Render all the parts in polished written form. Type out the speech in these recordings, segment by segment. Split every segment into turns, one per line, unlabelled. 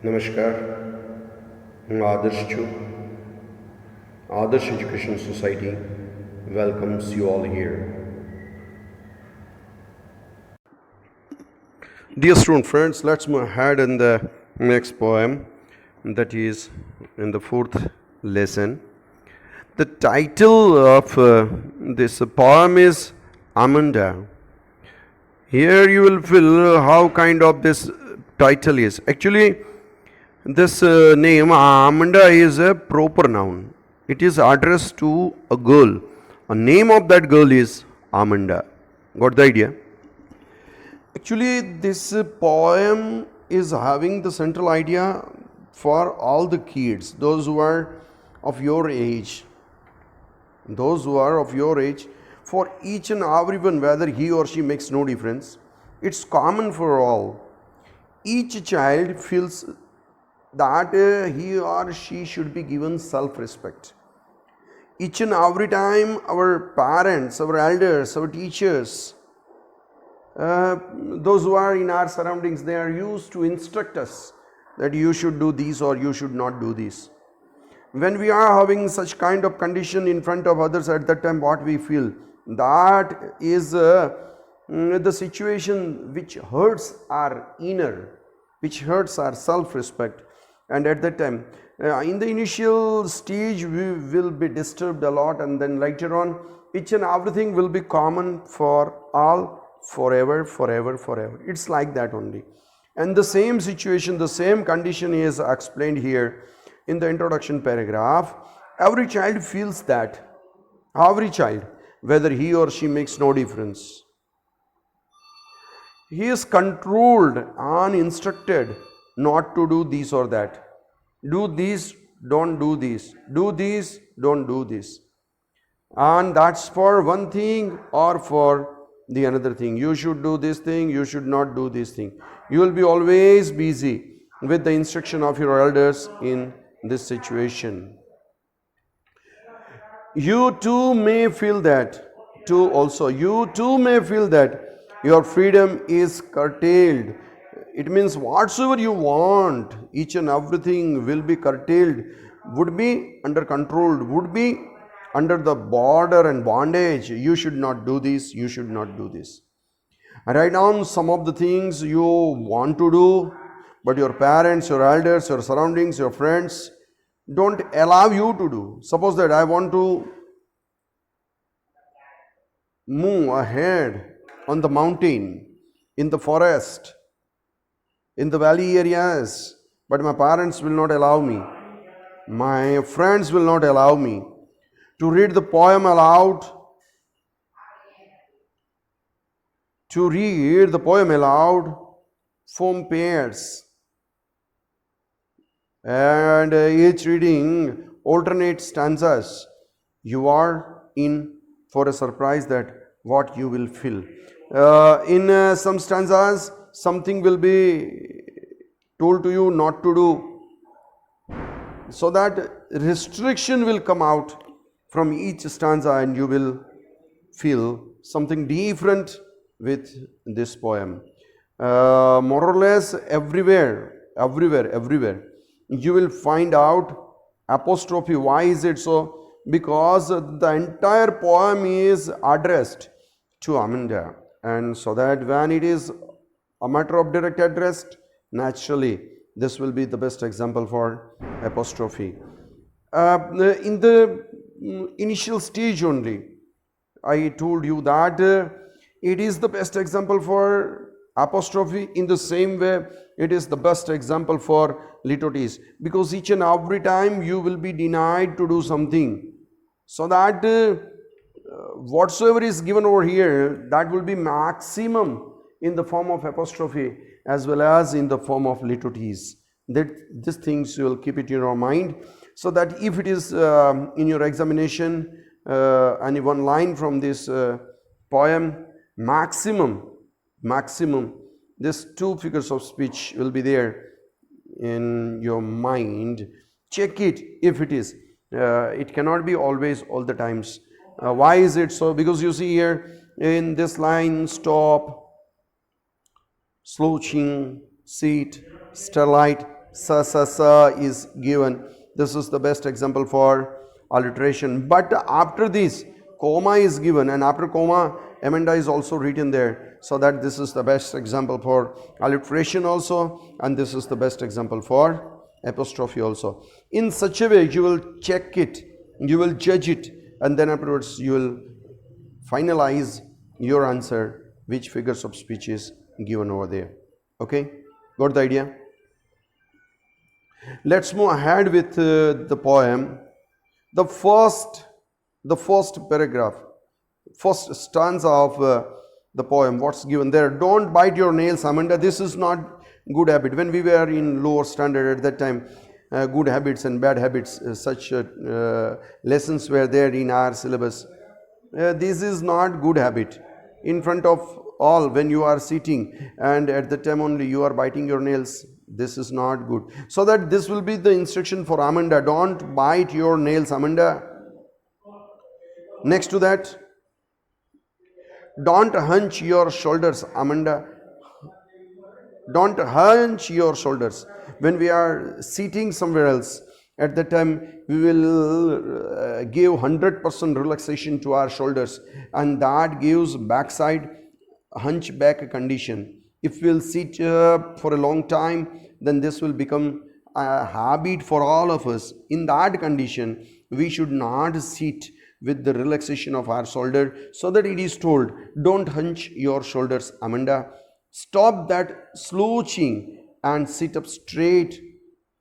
નમસ્કાર, હું આદર્શ છું. Adarsh Education Society welcomes you all here. Dear student friends, let's move ahead in the next poem, that is in the fourth lesson. The title of this poem is Amanda. Here you will feel how kind of this title is. Actually, this name Amanda is a proper noun. It is addressed to a girl. A name of that girl is Amanda. Got the idea? Actually, this poem is having the central idea for all the kids, those who are of your age. Those who are of your age, for each and everyone, whether he or she makes no difference. It's common for all. Each child feels that he or she should be given self-respect. Each and every time our parents, our elders, our teachers, those who are in our surroundings, they are used to instruct us that you should do this or you should not do this. When we are having such kind of condition in front of others, at that time what we feel, that is the situation which hurts our inner, which hurts our self-respect. And at that time, in the initial stage, we will be disturbed a lot, and then later on, each and everything will be common for all, forever, forever, forever. It's like that only. And the same situation, the same condition is explained here in the introduction paragraph. Every child feels that. Every child, whether he or she makes no difference. He is controlled and instructed not to do this or that. Do this, don't do this. Do this, don't do this. And that's for one thing or for the another thing. You should do this thing, you should not do this thing. You will be always busy with the instruction of your elders in this situation. You too may feel that, you too may feel that your freedom is curtailed. It means whatsoever you want, each and everything will be curtailed, would be under control, would be under the border and bondage. You should not do this, you should not do this. And write down some of the things you want to do, but your parents, your elders, your surroundings, your friends don't allow you to do. Suppose that I want to move ahead on the mountain, in the forest, in the valley areas, but my parents will not allow me, my friends will not allow me to read the poem aloud, form pairs, and each reading alternate stanzas. You are in for a surprise that what you will feel. In some stanzas, something will be told to you not to do, so that restriction will come out from each stanza, and you will feel something different with this poem. More or less everywhere, you will find out apostrophe. Why is it so? Because the entire poem is addressed to Amanda, and so that when it is a matter of direct address, naturally this will be the best example for apostrophe. In the initial stage only, I told you that it is the best example for apostrophe. In the same way, it is the best example for litotes, because each and every time you will be denied to do something, so that whatsoever is given over here, that will be maximum in the form of apostrophe as well as in the form of litotes. That these things you will keep it in your mind, so that if it is in your examination any one line from this poem, maximum this two figures of speech will be there in your mind. Check it if it is. It cannot be always, all the times. Why is it so? Because you see here in this line, stop, slouching, seat, starlight, sa is given. This is the best example for alliteration. But after this, comma is given, and after comma, amanda is also written there. So that this is the best example for alliteration also, and this is the best example for apostrophe also. In such a way, you will check it, you will judge it, and then afterwards you will finalize your answer, which figures of speech is given over there. Okay, got the idea? Let's move ahead with the poem. The first paragraph, first stanza of the poem, what's given there? Don't bite your nails, Amanda. This is not good habit. When we were in lower standard at that time, good habits and bad habits, such lessons were there in our syllabus. This is not good habit. In front of all, when you are sitting and at the time only you are biting your nails, this is not good. So that this will be the instruction for Amanda. Don't bite your nails, Amanda. Next to that, don't hunch your shoulders, Amanda. Don't hunch your shoulders. When we are sitting somewhere else, at that time we will give 100% relaxation to our shoulders, and that gives backside hunchback condition. If we will sit for a long time, then this will become a habit for all of us. In that condition, we should not sit with the relaxation of our shoulder. So that it is told, don't hunch your shoulders, Amanda. Stop that slouching and sit up straight.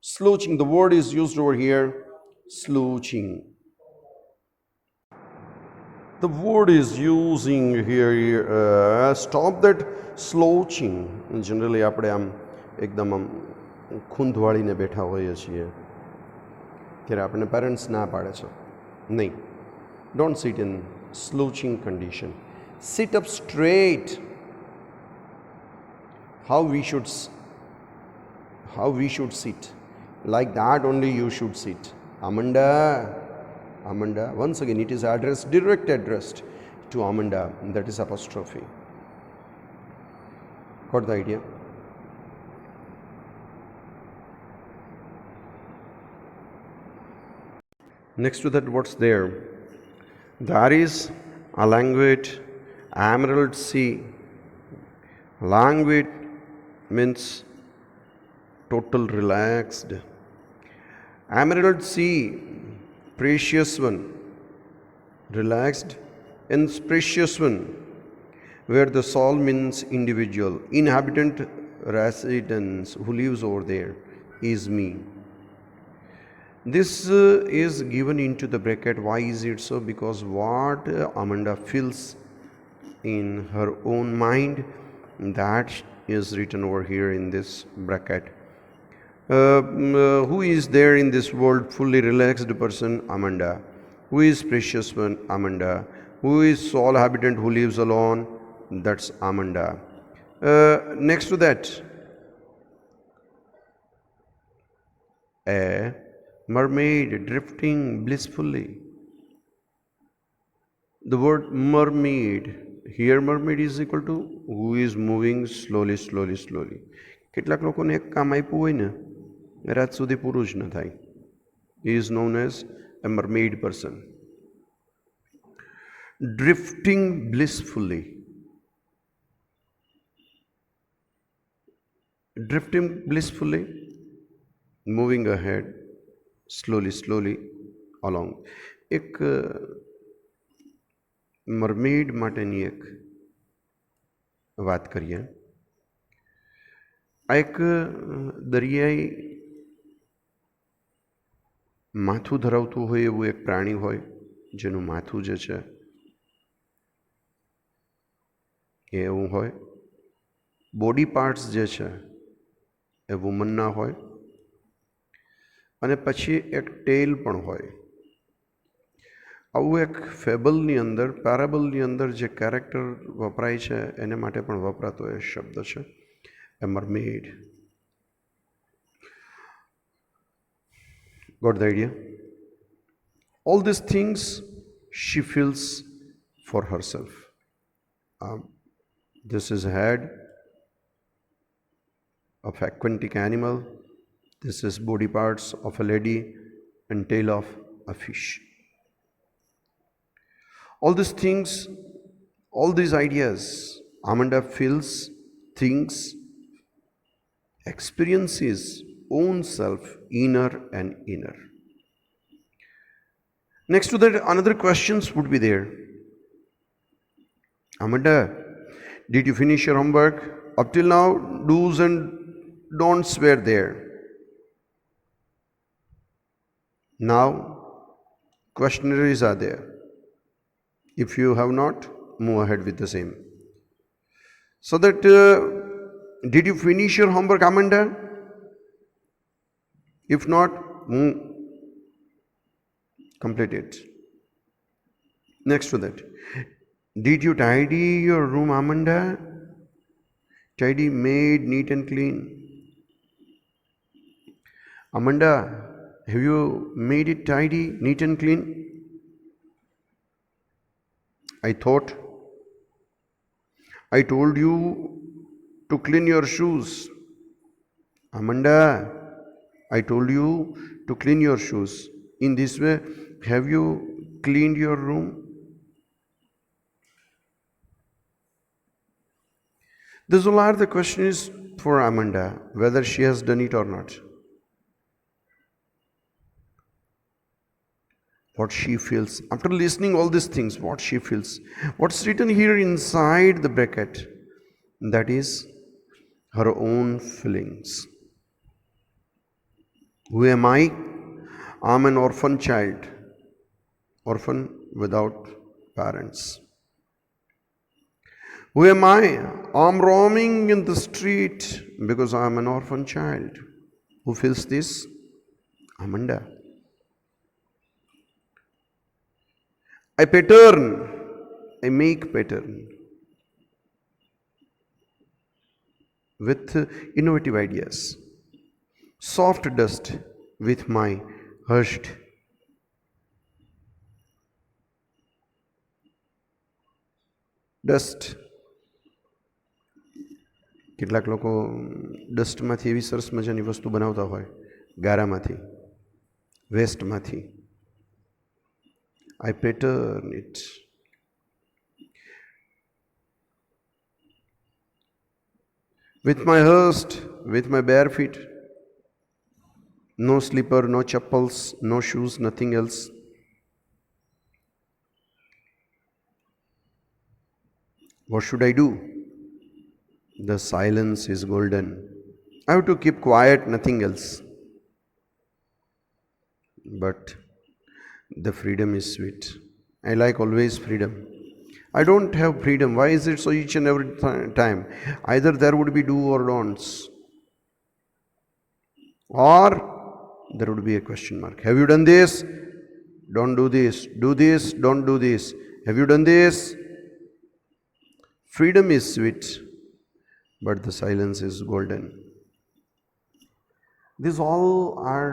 Slouching, the word is used over here, slouching. The word is using here, stop that slouching. Generally આપણે આમ એકદમ આમ ખૂંધ વાળીને બેઠા હોઈએ છીએ ત્યારે આપણે પેરેન્ટ્સ ના પાડે છે નહીં. Don't sit in slouching condition. Sit up straight. How we should sit, like that only you should sit. Amanda, Amanda. Once again, it is addressed, direct addressed to Amanda, that is apostrophe. Got the idea? Next to that, what's there? There is a languid emerald sea. Languid means total relaxed. Emerald sea, precious one, relaxed, and precious one, where the soul means individual, inhabitant, residence, who lives over there, is me. This is given into the bracket. Why is it so? Because what Amanda feels in her own mind, that is written over here in this bracket. Who is there in this world? Fully relaxed person, Amanda. Who is precious one? Amanda. Who is soul habitant who lives alone? That's Amanda. Next to that, a mermaid drifting blissfully. The word mermaid, here mermaid is equal to who is moving slowly, slowly, slowly. કેટલાક લોકોને એક કામ આપ્યું હોય ને રાત સુધી પૂરું જ ન થાય. He is known as a mermaid person. Drifting blissfully. Drifting blissfully, moving ahead, slowly, slowly along. એક મરમેડ માટેની એક વાત કરીએ. આ એક દરિયાઈ માથું ધરાવતું હોય એવું એક પ્રાણી હોય, જેનું માથું જે છે એ એવું હોય. બોડી પાર્ટ્સ જે છે એ વુમનના હોય, અને પછી એક ટેલ પણ હોય. આવું એક ફેબલની અંદર, પેરાબલની અંદર જે કેરેક્ટર વપરાય છે એને માટે પણ વપરાતો એ શબ્દ છે, a mermaid. Got the idea? All these things she feels for herself. This is head of aquatic animal. This is body parts of a lady and tail of a fish. All these things, all these ideas, Amanda feels, thinks, experiences own self, inner and inner. Next to that, another questions would be there. Amanda, did you finish your homework? Up till now, do's and don'ts were there. Now, questionnaires are there. If you have not, move ahead with the same. So that, did you finish your homework, Amanda? If not, complete it. Next to that, did you tidy your room, Amanda? Tidy, made, neat and clean. Amanda, have you made it tidy, neat and clean? I thought I told you to clean your shoes. Amanda, I told you to clean your shoes. In this way, have you cleaned your room? These all are the questions for Amanda, whether she has done it or not. What she feels. After listening all these things, what she feels. What's written here inside the bracket, that is her own feelings. Who am I? I'm an orphan child. Orphan without parents. Who am I? I'm roaming in the street because I'm an orphan child. Who feels this? Amanda. I pattern. I make pattern with innovative ideas. Soft dust with my hushed dust. કેટલાક લોકો ડસ્ટમાંથી એવી સરસ મજાની વસ્તુ બનાવતા હોય, ગારામાંથી, વેસ્ટમાંથી. I pattern it. With my hurst, with my bare feet, no slipper, no chappals, no shoes, nothing else. What should I do? The silence is golden. I have to keep quiet, nothing else. But the freedom is sweet. I like always freedom. I don't have freedom. Why is it so each and every time? Either there would be do or don'ts, or there would be a question mark. Have you done this? Don't do this. Do this, don't do this. Have you done this? Freedom is sweet, but the silence is golden. These all are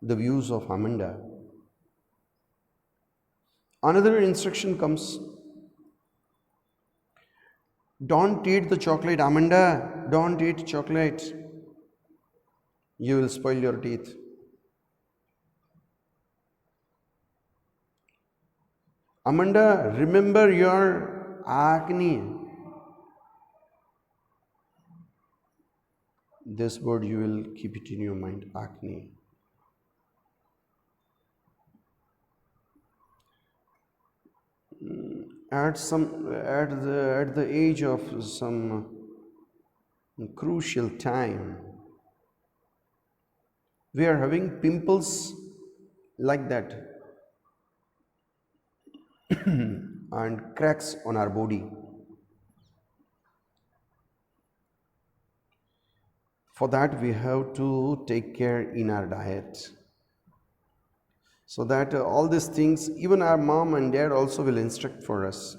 the views of Amanda. Another instruction comes. Don't eat the chocolate, Amanda. Don't eat chocolate. You will spoil your teeth. Amanda, remember your acne. This word you will keep it in your mind, acne. At the age of some crucial time, we are having pimples like that and cracks on our body. For that, we have to take care in our diet. So that all these things, even our mom and dad also will instruct for us.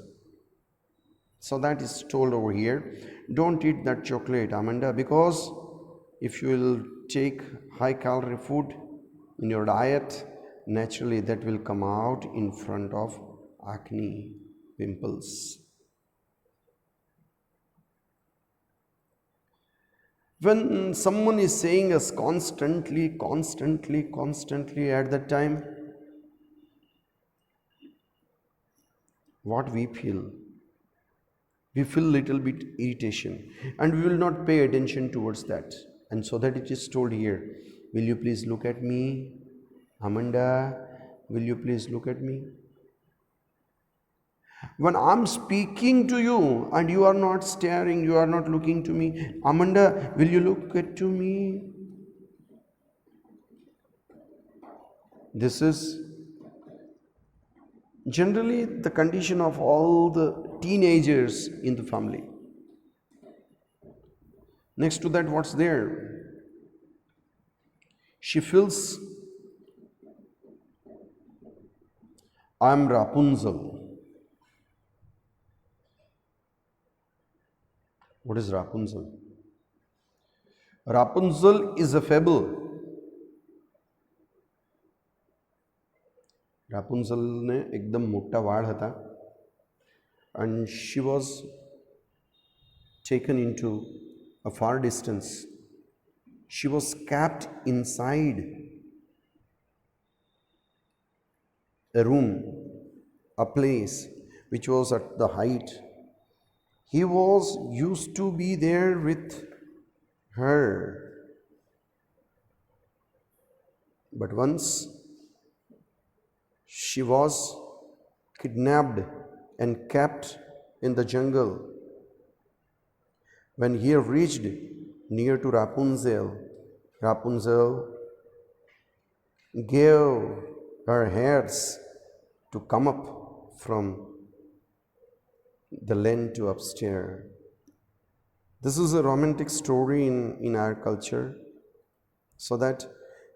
So that is told over here. Don't eat that chocolate, Amanda, because if you will take high calorie food in your diet, naturally that will come out in front of acne, pimples. When someone is saying us constantly, constantly, constantly at that time, what we feel? We feel little bit irritation and we will not pay attention towards that. And so that it is told here, will you please look at me? Amanda, will you please look at me? When I'm speaking to you and you are not staring, you are not looking to me, Amanda, will you look at to me? This is generally the condition of all the teenagers in the family. Next to that, what's there? She feels, I'm Rapunzel. What is Rapunzel? Rapunzel is a fable. Rapunzel ने एकदम मोटा वाળ હતા and she was taken into a far distance. She was kept inside a room, a place which was at the height. He was used to be there with her. But once she was kidnapped and kept in the jungle. When he reached near to Rapunzel, Rapunzel gave her hairs to come up from the land to upstairs. This is a romantic story in our culture, so that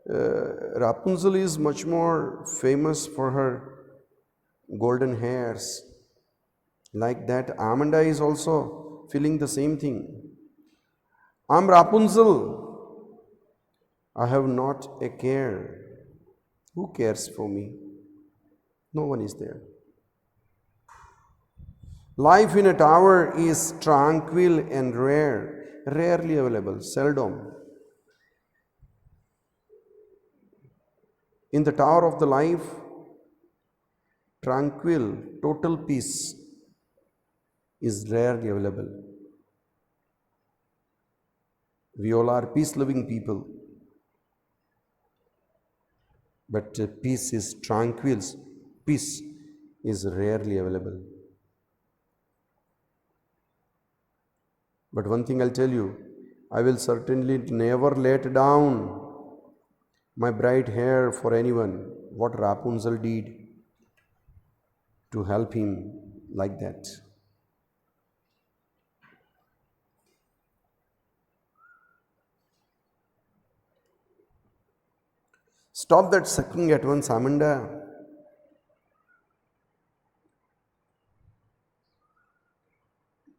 Rapunzel is much more famous for her golden hairs. Like that, Amanda is also feeling the same thing. I'm Rapunzel. I have not a care. Who cares for me? No one is there. Life in a tower is tranquil and rare, rarely available, seldom. In the tower of the life, tranquil, total peace is rarely available. We all are peace-loving people, but peace is tranquil, peace is rarely available. But one thing I'll tell you, I will certainly never let down my bright hair for anyone. What Rapunzel did to help him like that. Stop that sucking at once, Amanda.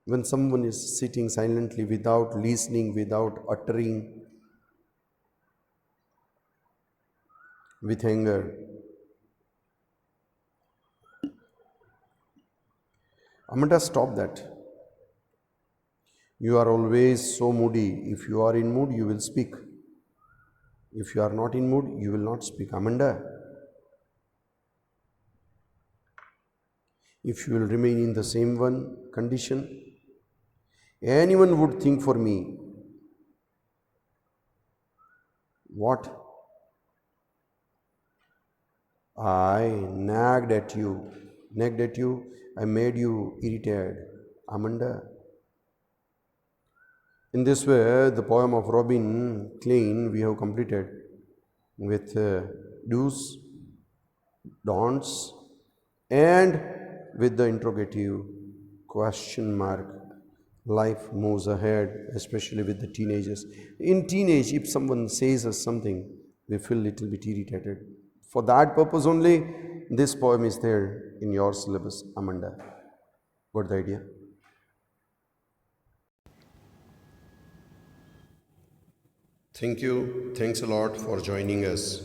When someone is sitting silently without listening, without uttering, with anger, Amanda, stop that. You are always so moody. If you are in mood, you will speak. If you are not in mood, you will not speak. Amanda, if you will remain in the same one condition, anyone would think for me, what? I nagged at you, I made you irritated. Amanda. In this way, the poem of Robin Klein we have completed with do's, don'ts, and with the interrogative question mark. Life moves ahead, especially with the teenagers. In teenage, if someone says us something, we feel a little bit irritated. For that purpose only, this poem is there in your syllabus, Amanda. Got the idea? Thank you. Thanks a lot for joining us.